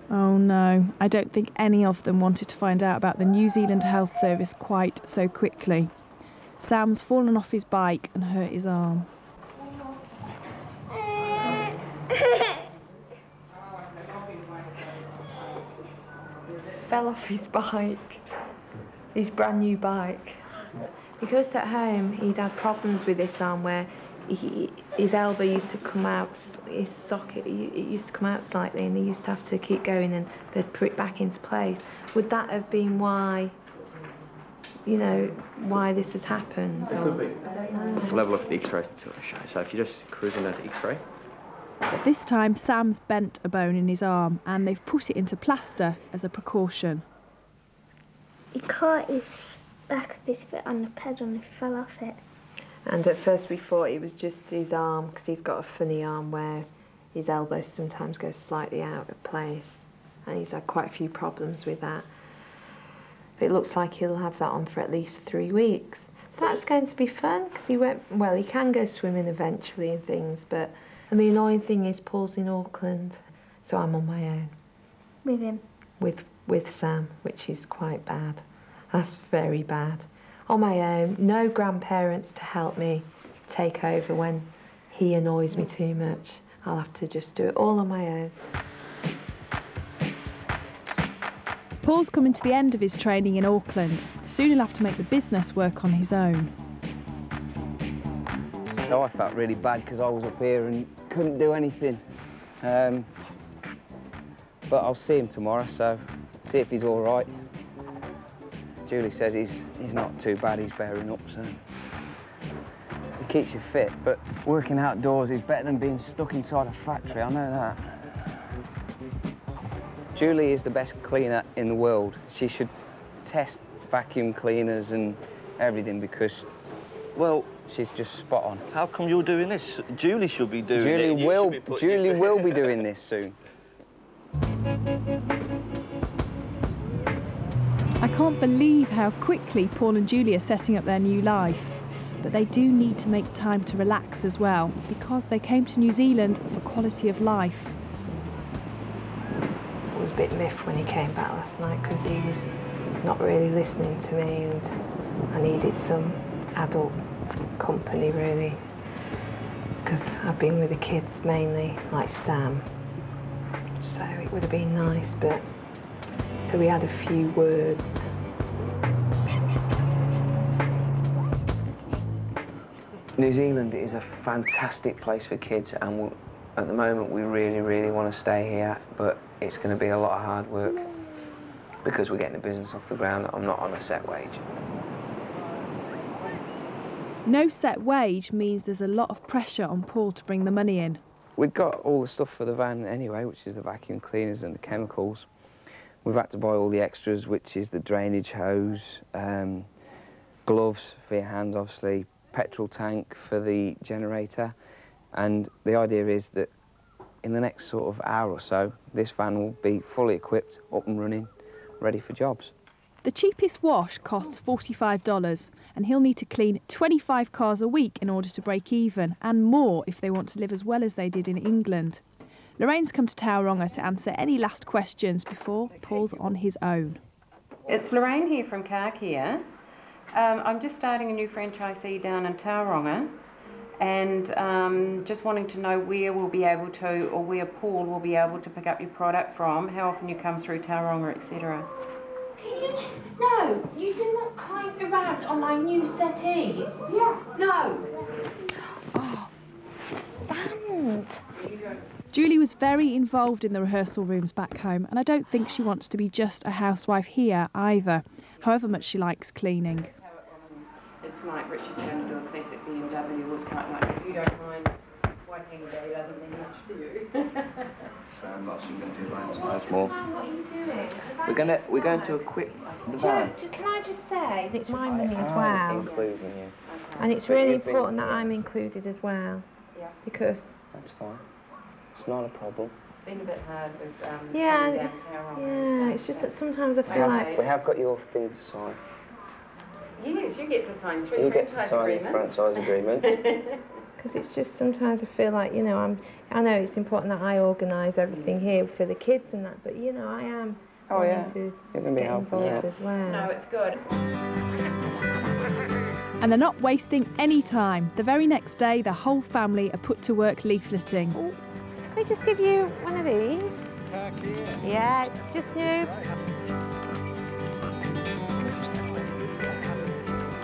Oh no, I don't think any of them wanted to find out about the New Zealand Health Service quite so quickly. Sam's fallen off his bike and hurt his arm. Fell off his bike, his brand new bike. Because at home he'd had problems with this arm where his elbow used to come out, his socket, it used to come out slightly, and he used to have to keep going and they'd put it back into place. Would that have been why, you know, why this has happened? It could be. The level of the X-rays to show. So if you're just cruising down to X-ray. But this time Sam's bent a bone in his arm and they've put it into plaster as a precaution. He caught his back of his foot on the pedal and he fell off it. And at first we thought it was just his arm, because he's got a funny arm where his elbow sometimes goes slightly out of place, and he's had quite a few problems with that. But it looks like he'll have that on for at least 3 weeks. So that's going to be fun, because he won't, well, he can go swimming eventually and things, but, and the annoying thing is Paul's in Auckland, so I'm on my own. With him? With Sam, which is quite bad. That's very bad. On my own, no grandparents to help me take over when he annoys me too much. I'll have to just do it all on my own. Paul's coming to the end of his training in Auckland. Soon he'll have to make the business work on his own. So I felt really bad because I was up here and couldn't do anything. But I'll see him tomorrow, so see if he's all right. Julie says he's not too bad, he's bearing up, so it keeps you fit, but working outdoors is better than being stuck inside a factory, I know that. Julie is the best cleaner in the world. She should test vacuum cleaners and everything because, well, she's just spot on. How come you're doing this? Julie should be doing it. Julie will be doing this soon. I can't believe how quickly Paul and Julie are setting up their new life. But they do need to make time to relax as well, because they came to New Zealand for quality of life. I was a bit miffed when he came back last night because he was not really listening to me, and I needed some adult company really, because I've been with the kids mainly, like Sam, so it would have been nice, but so we had a few words. New Zealand is a fantastic place for kids, and at the moment we really want to stay here, but it's going to be a lot of hard work because we're getting the business off the ground. I'm not on a set wage. No set wage means there's a lot of pressure on Paul to bring the money in. We've got all the stuff for the van anyway, which is the vacuum cleaners and the chemicals. We've had to buy all the extras, which is the drainage hose, gloves for your hands, obviously, petrol tank for the generator. And the idea is that in the next sort of hour or so, this van will be fully equipped, up and running, ready for jobs. The cheapest wash costs $45, and he'll need to clean 25 cars a week in order to break even, and more if they want to live as well as they did in England. Lorraine's come to Tauranga to answer any last questions before Paul's on his own. It's Lorraine here from Car Care. I'm just starting a new franchisee down in Tauranga, and just wanting to know where we'll be able to, or where Paul will be able to pick up your product from, how often you come through Tauranga, etc. Can you just... No, you did not climb around on my new settee. Yeah. No. Oh, sand. Julie was very involved in the rehearsal rooms back home, and I don't think she wants to be just a housewife here either, however much she likes cleaning. It's like Richard's going to do a classic BMW. It's kind of like, if you don't mind, working day doesn't mean much to you. What are you doing? We're going to equip the van. Can I just say, it's my money as well. Including you. And it's really important that I'm included as well. Yeah. Because... That's fine. It's not a problem. It's been a bit hard with yeah, it's just that sometimes I feel like... We have got your thing to sign. Yes, you get to sign 3 franchise agreements. You get to sign the franchise agreement. Because it's just sometimes I feel like, you know, I know it's important that I organise everything here for the kids and that, but, you know, I am wanting to get involved as well. No, it's good. And they're not wasting any time. The very next day, the whole family are put to work leafleting. Oh, can we just give you one of these? Yeah, it's just new.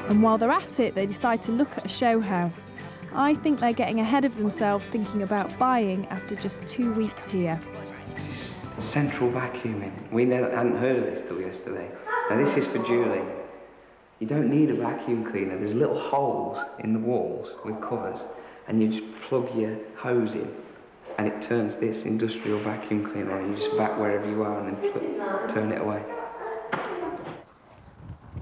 And while they're at it, they decide to look at a show house. I think they're getting ahead of themselves thinking about buying after just 2 weeks here. Central vacuuming. We hadn't heard of this till yesterday. Now this is for Julie. You don't need a vacuum cleaner. There's little holes in the walls with covers, and you just plug your hose in, and it turns this industrial vacuum cleaner on. You just vac wherever you are and then turn it away.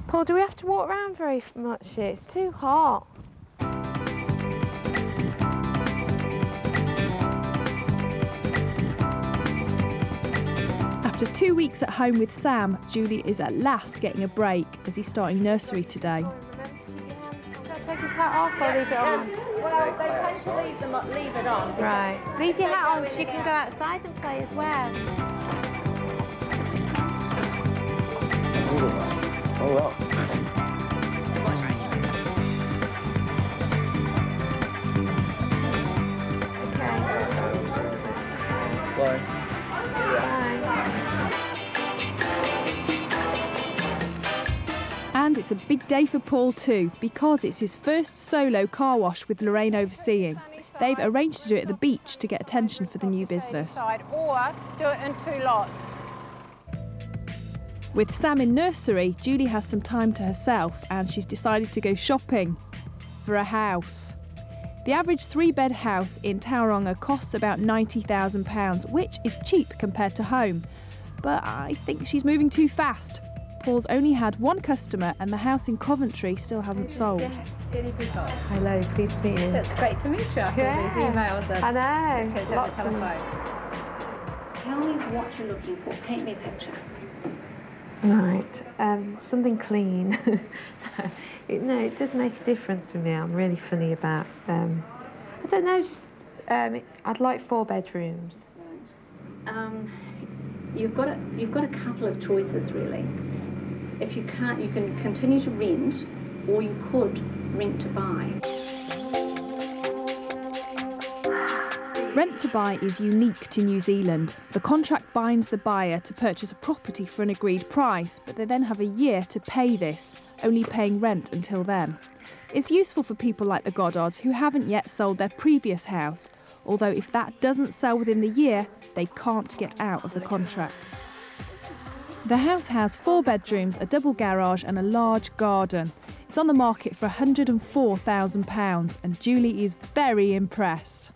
Paul, do we have to walk around very much here? It's too hot. After 2 weeks at home with Sam, Julie is at last getting a break as he's starting nursery today. Should I take his hat off or leave it on? Well, they tend to leave it on. Right. Leave your hat on because you can go outside and play as well. Oh, well. Okay. Bye. And it's a big day for Paul too, because it's his first solo car wash with Lorraine overseeing. They've arranged to do it at the beach to get attention for the new business. Or do it in 2 lots. With Sam in nursery, Julie has some time to herself and she's decided to go shopping for a house. The average 3-bed house in Tauranga costs about £90,000, which is cheap compared to home. But I think she's moving too fast. Paul's only had 1 customer and the house in Coventry still hasn't sold. Hello, pleased to meet you. It's great to meet you after these emails. I know. Lots of telephone. Tell me what you're looking for. Paint me a picture. Right, something clean. No, it does make a difference for me. I'm really funny about, I don't know, just, I'd like 4 bedrooms. You've got a couple of choices really. If you can't, you can continue to rent, or you could rent to buy. Rent to buy is unique to New Zealand. The contract binds the buyer to purchase a property for an agreed price, but they then have a year to pay this, only paying rent until then. It's useful for people like the Goddards who haven't yet sold their previous house, although if that doesn't sell within the year, they can't get out of the contract. The house has 4 bedrooms, a double garage and a large garden. It's on the market for £104,000 and Julie is very impressed.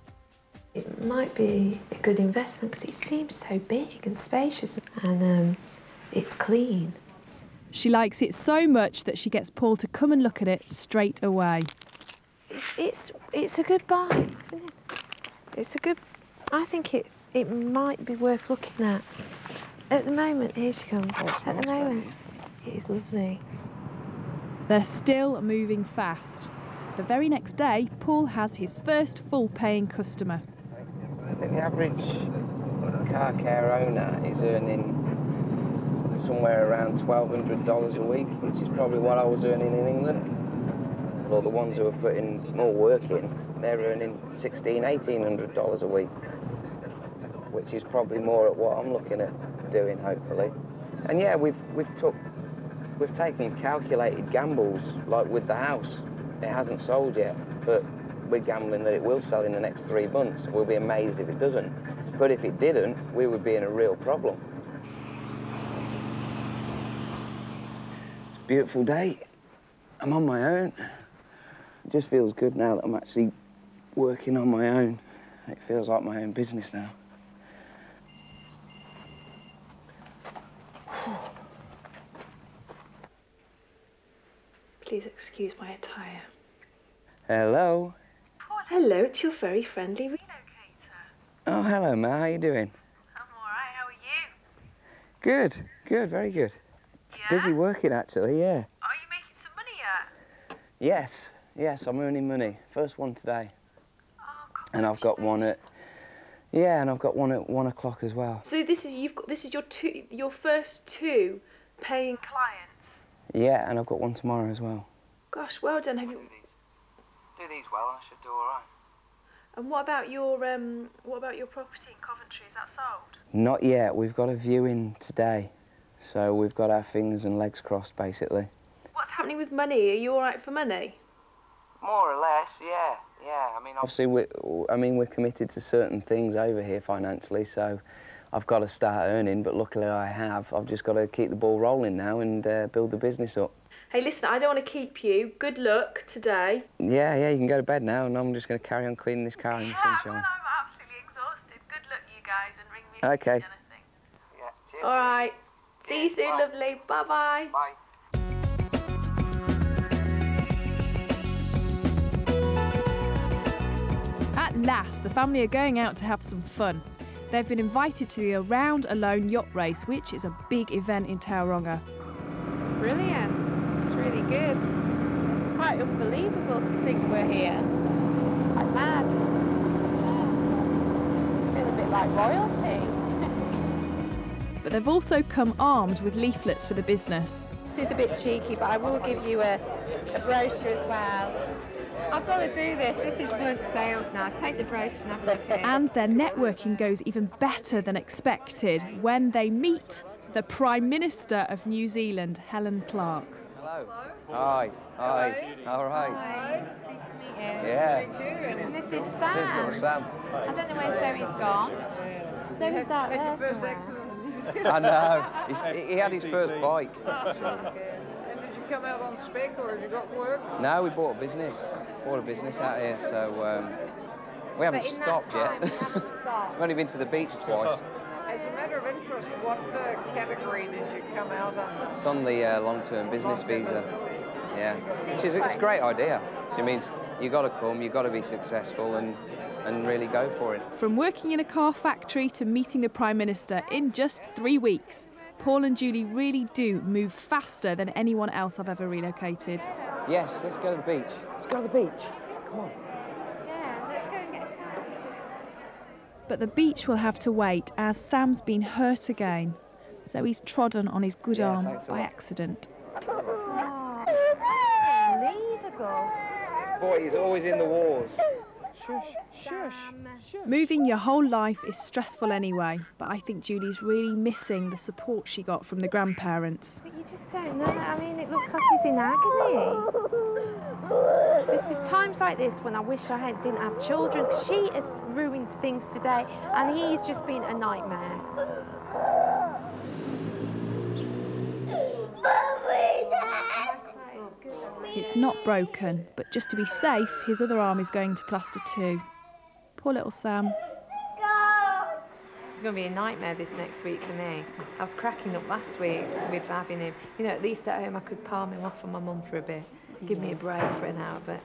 It might be a good investment because it seems so big and spacious and it's clean. She likes it so much that she gets Paul to come and look at it straight away. It's a good buy, isn't it? It's a good. I think it might be worth looking at. At the moment, here she comes. At the moment, it is lovely. They're still moving fast. The very next day, Paul has his first full-paying customer. I think the average car care owner is earning somewhere around $1,200 a week, which is probably what I was earning in England. Well, the ones who are putting more work in, they're earning $1,600, $1,800 a week, which is probably more at what I'm looking at doing, hopefully. And yeah, we've taken calculated gambles, like with the house. It hasn't sold yet, but we're gambling that it will sell in the next 3 months. We'll be amazed if it doesn't. But if it didn't, we would be in a real problem. Beautiful day. I'm on my own. It just feels good now that I'm actually working on my own. It feels like my own business now. Please excuse my attire. Hello. Hello, it's your very friendly relocator. Oh, hello, Ma. How you doing? I'm all right, how are you? Good, good, very good. Yeah? Busy working, actually, yeah. Are you making some money yet? Yes, yes, I'm earning money. First one today. Oh, and I've got one at, yeah, and I've got one at 1 o'clock as well. So this is your first 2 paying clients. Yeah, and I've got one tomorrow as well. Gosh, well done. Have you? Do these well, and I should do all right. And what about your property in Coventry? Is that sold? Not yet. We've got a viewing today, so we've got our fingers and legs crossed, basically. What's happening with money? Are you all right for money? More or less, yeah, yeah. I mean, obviously, we're committed to certain things over here financially, so I've got to start earning. But luckily, I have. I've just got to keep the ball rolling now and build the business up. Hey, listen, I don't want to keep you. Good luck today. Yeah, yeah. You can go to bed now, and I'm just going to carry on cleaning this car in the sunshine. Well, I'm absolutely exhausted. Good luck, you guys, and ring me if okay. you need anything. Yeah. Cheers. All right. See you soon, lovely. Bye-bye. Bye. At last, the family are going out to have some fun. They've been invited to the Around Alone yacht race, which is a big event in Tauranga. It's brilliant. It's really good. It's quite unbelievable to think we're here. It's quite mad. I feel a bit like royalty. But they've also come armed with leaflets for the business. This is a bit cheeky, but I will give you a brochure as well. I've got to do this. This is blunt sales now. Take the brochure and have a look at it. And their networking goes even better than expected when they meet the Prime Minister of New Zealand, Helen Clark. Hello. Hi. Hi. All right. Hi. Pleased to meet you. Yeah. And this is Sam. This is little Sam. I don't know where Zoe's gone. Zoe's out there somewhere. I know. He had his first bike. And did you come out on spec, or have you got work? No, we bought a business. Bought a business out here, so we haven't stopped yet. We've only been to the beach twice. As a matter of interest, what category did you come out under? It's on the long-term business visa. Yeah, it's a great idea. She means you got to come, you got to be successful, and really go for it. From working in a car factory to meeting the Prime Minister in just 3 weeks, Paul and Julie really do move faster than anyone else I've ever relocated. Yes, let's go to the beach. Let's go to the beach. Come on. Yeah, let's go and get a car. But the beach will have to wait as Sam's been hurt again. So he's trodden on his good arm by accident. Oh, unbelievable. This boy is always in the wars. Shush, shush, shush. Moving your whole life is stressful anyway, but I think Julie's really missing the support she got from the grandparents. But you just don't know. I mean, it looks like he's in agony. This is times like this when I wish I didn't have children, because she has ruined things today, and he's just been a nightmare. It's not broken, but just to be safe, his other arm is going to plaster too. Poor little Sam. It's going to be a nightmare this next week for me. I was cracking up last week with having him. You know, at least at home I could palm him off on my mum for a bit. Give me a break for an hour, but...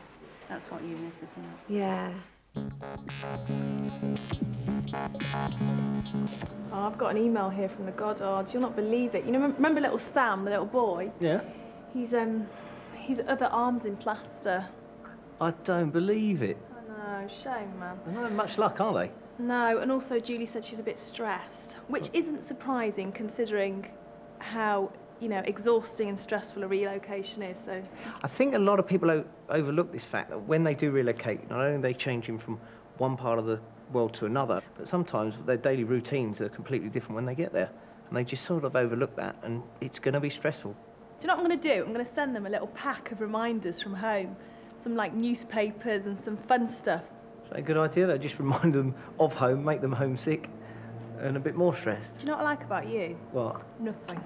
That's what you miss, isn't it? Yeah. Oh, I've got an email here from the Goddards. You'll not believe it. You know, remember little Sam, the little boy? Yeah. His other arm's in plaster. I don't believe it. I know, shame, man. They're not much luck, are they? No, and also Julie said she's a bit stressed, which isn't surprising considering how, you know, exhausting and stressful a relocation is. So I think a lot of people overlook this fact that when they do relocate, not only are they changing from one part of the world to another, but sometimes their daily routines are completely different when they get there. And they just sort of overlook that, and it's going to be stressful. do you know what I'm going to do? I'm going to send them a little pack of reminders from home. Some like newspapers and some fun stuff. Is that a good idea? Though? Just remind them of home, make them homesick and a bit more stressed. Do you know what I like about you? What? Nothing.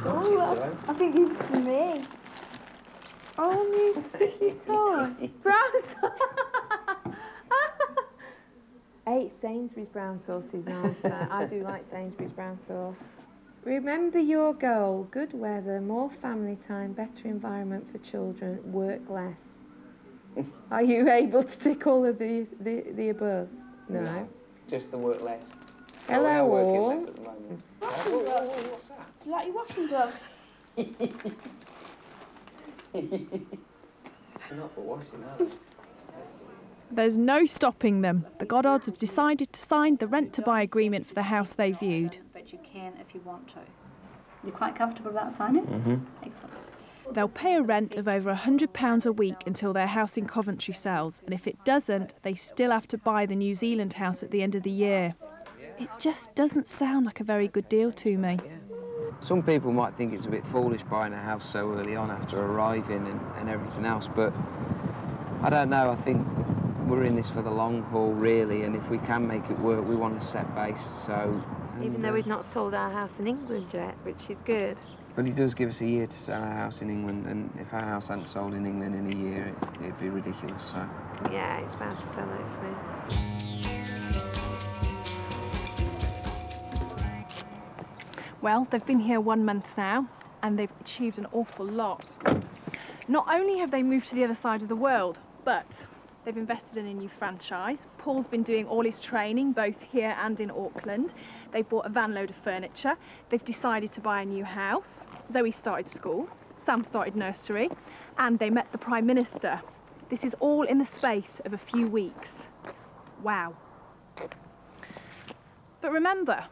Oh, I think it's for me. Oh, new sticky toy. Brown sauce. 8 Sainsbury's brown sauces on, so I do like Sainsbury's brown sauce. Remember your goal: good weather, more family time, better environment for children, work less. Are you able to tick all of the above? No. Just the work less. Hello all. Less at the moment. Washing gloves. What's that? Do you like your washing gloves? Not for washing, are they? There's no stopping them. The Goddards have decided to sign the rent-to-buy agreement for the house they viewed. But you can if you want to. You're quite comfortable about signing? Mm-hmm. Excellent. They'll pay a rent of over £100 a week until their house in Coventry sells, and if it doesn't, they still have to buy the New Zealand house at the end of the year. It just doesn't sound like a very good deal to me. Some people might think it's a bit foolish buying a house so early on after arriving and everything else, but I don't know. I think we're in this for the long haul, really, and if we can make it work, we want a set base, so... Even though we've not sold our house in England yet, which is good. But it does give us a year to sell our house in England, and if our house hadn't sold in England in a year, it'd be ridiculous, so... Yeah, it's bound to sell, hopefully. Well, they've been here 1 month now, and they've achieved an awful lot. Not only have they moved to the other side of the world, but they've invested in a new franchise. Paul's been doing all his training, both here and in Auckland. They've bought a van load of furniture. They've decided to buy a new house. Zoe started school. Sam started nursery. And they met the Prime Minister. This is all in the space of a few weeks. Wow. But remember,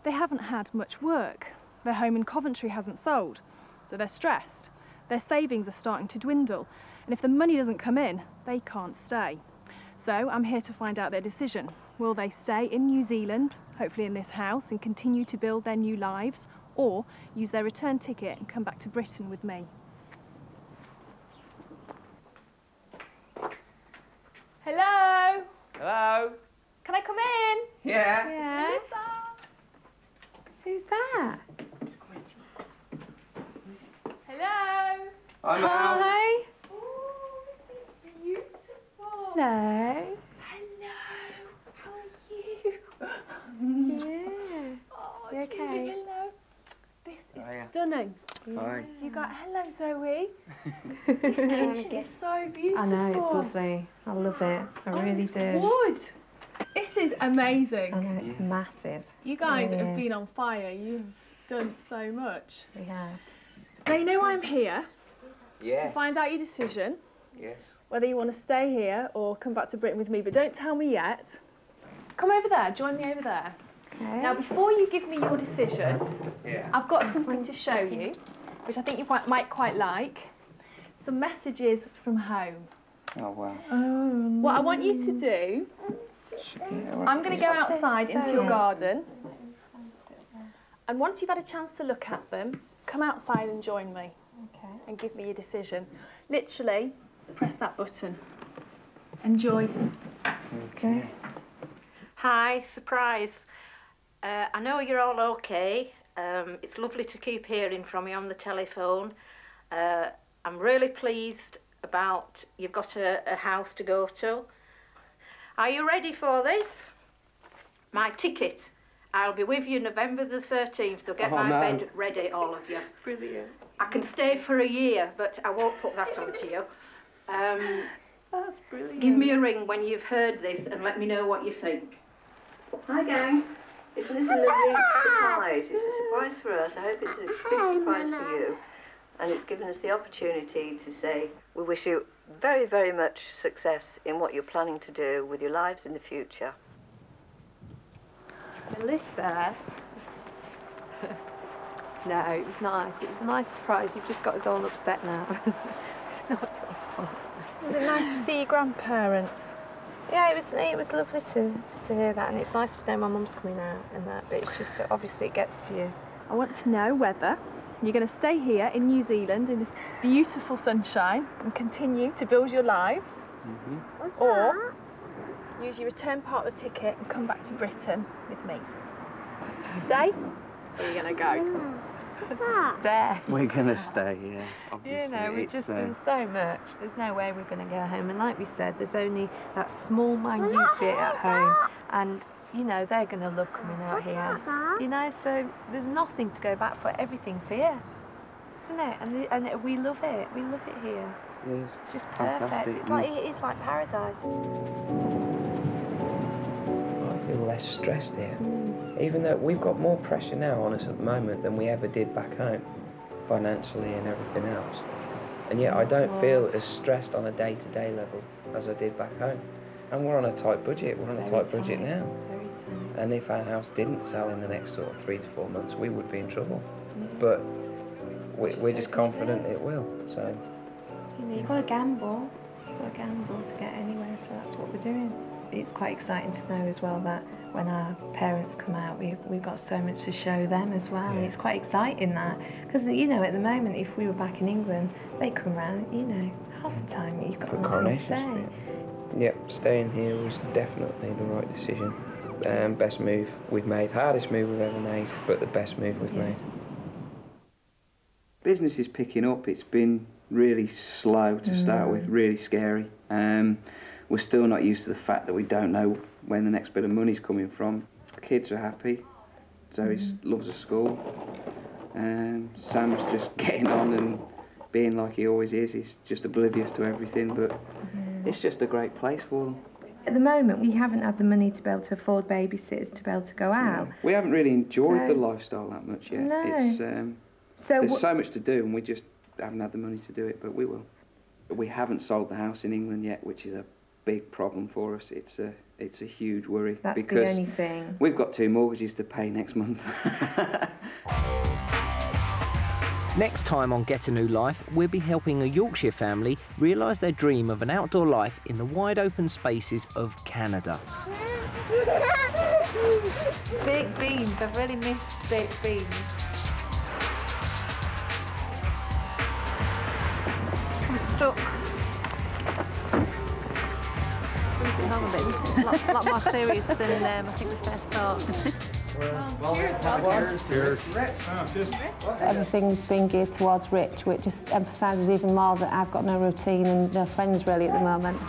they haven't had much work. Their home in Coventry hasn't sold, so they're stressed. Their savings are starting to dwindle, and if the money doesn't come in, they can't stay. So I'm here to find out their decision. Will they stay in New Zealand, hopefully in this house, and continue to build their new lives, or use their return ticket and come back to Britain with me? Hello? Hello? Can I come in? Yeah. Yeah? Who's that? Hello? Hi. Oh, this is beautiful. Hello. Hello. How are you? Yeah. Oh, You okay? Hello. This is Hiya. stunning. Hi. You got hello, Zoe. This kitchen is so beautiful. I know, it's lovely. I love it. I really do. Wood. This is amazing. I know, it's massive. You guys It have really been is. on fire. You've done so much. We have. They know I'm here to Yes. find out your decision, Yes. whether you want to stay here or come back to Britain with me, but don't tell me yet. Come over there, join me over there. Okay. Now, before you give me your decision, Yeah. I've got something to show you, which I think you might quite like. Some messages from home. Oh, wow. What I want you to do, I'm going to go outside into your garden, and once you've had a chance to look at them, come outside and join me. Okay. And give me your decision. Literally, press that button. Enjoy. Okay. Hi, surprise. I know you're all okay. It's lovely to keep hearing from you on the telephone. I'm really pleased about you've got a house to go to. Are you ready for this? My ticket. I'll be with you November the 13th, so get my bed ready, all of you. Brilliant. I can stay for a year, but I won't put that onto you. That's brilliant. Give me a ring when you've heard this and let me know what you think. Hi gang. Isn't this a lovely surprise? It's a surprise for us. I hope it's a big surprise for you. And it's given us the opportunity to say we wish you very, very much success in what you're planning to do with your lives in the future. Melissa. No, it was nice. It was a nice surprise. You've just got us all upset now. It's not your fault. Was it nice to see your grandparents? Yeah, it was lovely to hear that, and it's nice to know my mum's coming out and that, but it's just that obviously it gets to you. I want to know whether you're going to stay here in New Zealand in this beautiful sunshine and continue to build your lives, or use your return part of the ticket and come back to Britain with me. Stay, or are you going to go? Stay. We're going to stay, yeah, obviously. You know, we just do so much. There's no way we're going to go home. And like we said, there's only that small, minute bit at home. And, you know, they're going to love coming out here. You know, so there's nothing to go back for. Everything's here, isn't it? And we love it. We love it here. Yes, it's just fantastic. perfect. It is like paradise. I feel less stressed here. Even though we've got more pressure now on us at the moment than we ever did back home, financially and everything else. And yet I don't feel as stressed on a day-to-day level as I did back home. And we're on a tight budget. We're on a tight budget now. And if our house didn't sell in the next sort of 3 to 4 months, we would be in trouble. But we're just confident it will. So you know, you've got to gamble. You've got to gamble to get anywhere. So that's what we're doing. It's quite exciting to know as well that when our parents come out, we've got so much to show them as well. And it's quite exciting that, because you know, at the moment, if we were back in England, they come round, you know, half the time you've got nothing to say. Yep, staying here was definitely the right decision. Best move we've made, hardest move we've ever made, but the best move we've made. Business is picking up. It's been really slow to start with, really scary. We're still not used to the fact that we don't know when the next bit of money's coming from. The kids are happy. Zoe loves her school. Sam's just getting on and being like he always is. He's just oblivious to everything, but it's just a great place for them. At the moment, we haven't had the money to be able to afford babysitters to be able to go out. We haven't really enjoyed the lifestyle that much yet. No. It's, there's so much to do, and we just haven't had the money to do it, but we will. We haven't sold the house in England yet, which is a big problem for us. It's a huge worry. That's because the only thing. We've got 2 mortgages to pay next month. Next time on Get a New Life, we'll be helping a Yorkshire family realise their dream of an outdoor life in the wide open spaces of Canada. Baked beans. I've really missed baked beans. I'm stuck. Brings it home a bit. It's a lot more serious than I think we first thought. Cheers. Everything's been geared towards Rich, which just emphasises even more that I've got no routine and no friends really at the moment.